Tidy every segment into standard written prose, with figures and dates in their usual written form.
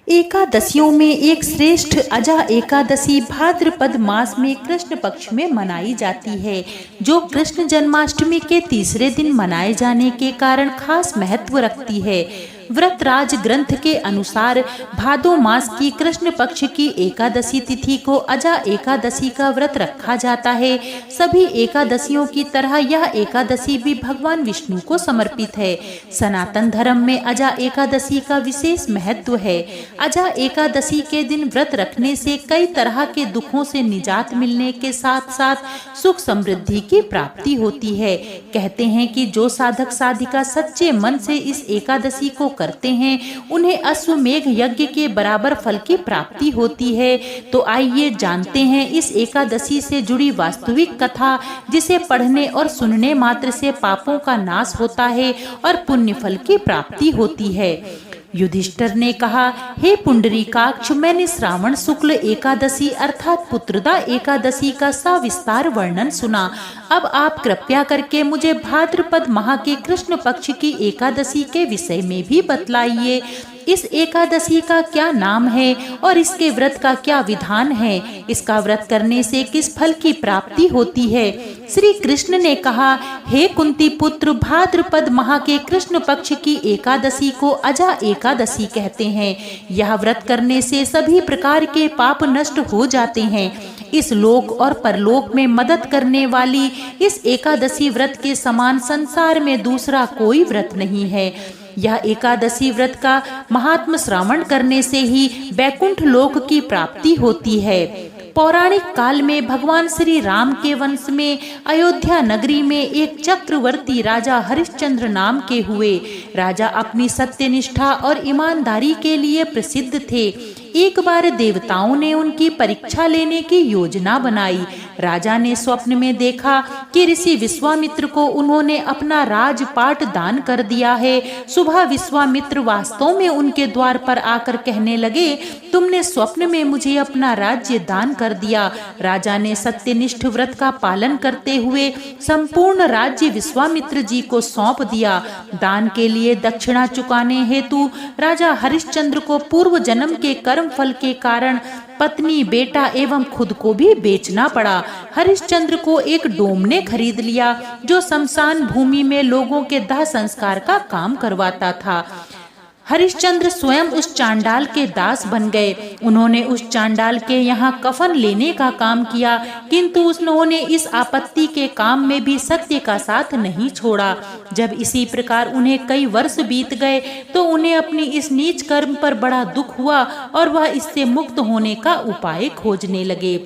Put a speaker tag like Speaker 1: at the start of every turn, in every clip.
Speaker 1: एकादशियों में एक श्रेष्ठ अजा एकादशी भाद्रपद मास में कृष्ण पक्ष में मनाई जाती है, जो कृष्ण जन्माष्टमी के तीसरे दिन मनाए जाने के कारण खास महत्व रखती है। व्रतराज ग्रंथ के अनुसार भादो मास की कृष्ण पक्ष की एकादशी तिथि को अजा एकादशी का व्रत रखा जाता है। सभी एकादशियों की तरह यह एकादशी भी भगवान विष्णु को समर्पित है। सनातन धर्म में अजा एकादशी का विशेष महत्व है। अजा एकादशी के दिन व्रत रखने से कई तरह के दुखों से निजात मिलने के साथ साथ सुख समृद्धि की प्राप्ति होती है। कहते हैं कि जो साधक साधिका सच्चे मन से इस एकादशी को करते हैं, उन्हें अश्वमेघ यज्ञ के बराबर फल की प्राप्ति होती है। तो आइए जानते हैं इस एकादशी से जुड़ी वास्तविक कथा, जिसे पढ़ने और सुनने मात्र से पापों का नाश होता है और पुण्य फल की प्राप्ति होती है। युधिष्ठिर ने कहा, हे पुंडरीकाक्ष, मैंने श्रावण शुक्ल एकादशी अर्थात पुत्रदा एकादशी का सविस्तार वर्णन सुना। अब आप कृपया करके मुझे भाद्रपद माह के कृष्ण पक्ष की एकादशी के विषय में भी बतलाइए। इस एकादशी का क्या नाम है और इसके व्रत का क्या विधान है? इसका व्रत करने से किस फल की प्राप्ति होती है? श्री कृष्ण ने कहा, हे कुंती पुत्र, भाद्रपद माह के कृष्ण पक्ष की एकादशी को अजा एकादशी कहते हैं। यह व्रत करने से सभी प्रकार के पाप नष्ट हो जाते हैं। इस लोक और परलोक में मदद करने वाली इस एकादशी व्रत के समान संसार में दूसरा कोई व्रत नहीं है। यह एकादशी व्रत का महात्म श्रवण करने से ही वैकुंठ लोक की प्राप्ति होती है। पौराणिक काल में भगवान श्री राम के वंश में अयोध्या नगरी में एक चक्रवर्ती राजा हरिश्चंद्र नाम के हुए। राजा अपनी सत्यनिष्ठा और ईमानदारी के लिए प्रसिद्ध थे। एक बार देवताओं ने उनकी परीक्षा लेने की योजना बनाई। राजा ने स्वप्न में देखा कि ऋषि विश्वामित्र को उन्होंने अपना राजपाट दान कर दिया है। सुबह विश्वामित्र वास्तव में उनके द्वार पर आकर कहने लगे, तुमने स्वप्न में मुझे अपना राज्य दान कर दिया। राजा ने सत्यनिष्ठ व्रत का पालन करते हुए संपूर्ण राज्य विश्वामित्र जी को सौंप दिया। दान के लिए दक्षिणा चुकाने हेतु राजा हरिश्चंद्र को पूर्व जन्म के कर्म फल के कारण पत्नी, बेटा एवं खुद को भी बेचना पड़ा। हरिश्चंद्र को एक डोम ने खरीद लिया, जो शमशान भूमि में लोगों के दाह संस्कार का काम करवाता था। हरिश्चंद्र स्वयं उस चांडाल के दास बन गए। उन्होंने उस चांडाल के यहाँ कफन लेने का काम किया, किंतु उन्होंने इस आपत्ति के काम में भी सत्य का साथ नहीं छोड़ा। जब इसी प्रकार उन्हें कई वर्ष बीत गए तो उन्हें अपनी इस नीच कर्म पर बड़ा दुख हुआ और वह इससे मुक्त होने का उपाय खोजने लगे।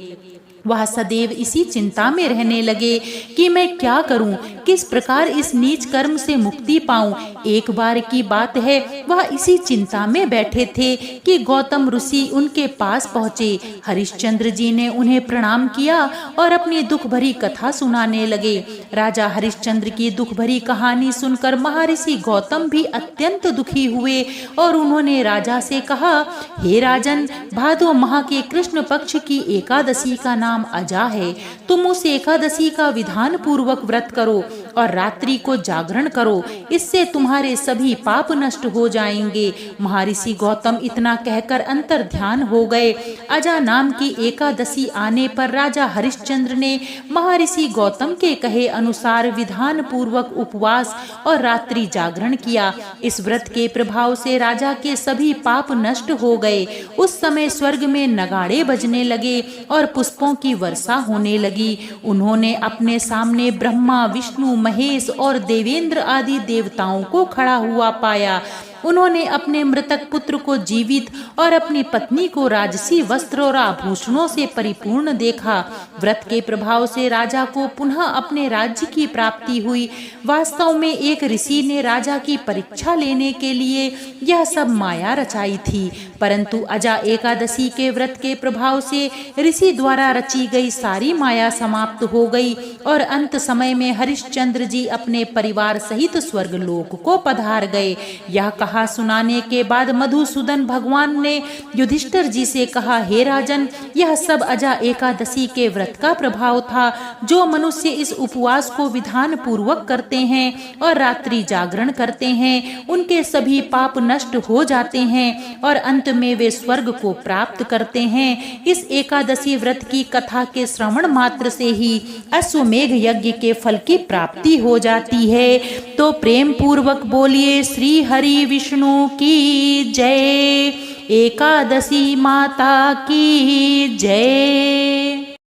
Speaker 1: वह सदैव इसी चिंता में रहने लगे कि मैं क्या करूं, किस प्रकार इस नीच कर्म से मुक्ति पाऊं। एक बार की बात है, वह इसी चिंता में बैठे थे कि गौतम ऋषि उनके पास पहुँचे। हरिश्चंद्र जी ने उन्हें प्रणाम किया और अपनी दुख भरी कथा सुनाने लगे। राजा हरिश्चंद्र की दुख भरी कहानी सुनकर महर्षि गौतम भी अत्यंत दुखी हुए और उन्होंने राजा से कहा, हे राजन, भादो माह के कृष्ण पक्ष की एकादशी का नाम अजा है। तुम उस एकादशी का विधान पूर्वक व्रत करो और रात्रि को जागरण करो, इससे तुम्हारे सभी पाप नष्ट हो जाएंगे। महर्षि गौतम इतना कहकर अंतर ध्यान हो गए। अजा नाम की एकादशी आने पर राजा हरिश्चंद्र ने महर्षि गौतम के कहे अनुसार विधान पूर्वक उपवास और रात्रि जागरण किया। इस व्रत के प्रभाव से राजा के सभी पाप नष्ट हो गए। उस समय स्वर्ग में नगाड़े बजने लगे और पुष्पों की वर्षा होने लगी। उन्होंने अपने सामने ब्रह्मा, विष्णु, महेश और देवेंद्र आदि देवताओं को खड़ा हुआ पाया। उन्होंने अपने मृतक पुत्र को जीवित और अपनी पत्नी को राजसी वस्त्र और आभूषणों से परिपूर्ण देखा। व्रत के प्रभाव से राजा को पुनः अपने राज्य की प्राप्ति हुई। वास्तव में एक ऋषि ने राजा की परीक्षा लेने के लिए यह सब माया रचाई थी, परंतु अजा एकादशी के व्रत के प्रभाव से ऋषि द्वारा रची गई सारी माया समाप्त हो गई और अंत समय में हरिश्चंद्र जी अपने परिवार सहित स्वर्गलोक को पधार गए। यह कहा सुनाने के बाद मधुसूदन भगवान ने युधिष्ठिर जी से कहा, हे राजन, यह सब अजा एकादशी के व्रत का प्रभाव था। जो मनुष्य इस उपवास को विधान पूर्वक करते हैं और रात्रि जागरण करते हैं, उनके सभी पाप नष्ट हो जाते हैं और अंत में वे स्वर्ग को प्राप्त करते हैं। इस एकादशी व्रत की कथा के श्रवण मात्र से ही अश्वमेघ यज्ञ के फल की प्राप्ति हो जाती है। तो प्रेम पूर्वक बोलिए श्री हरि विष्णु की जय, एकादशी माता की जय।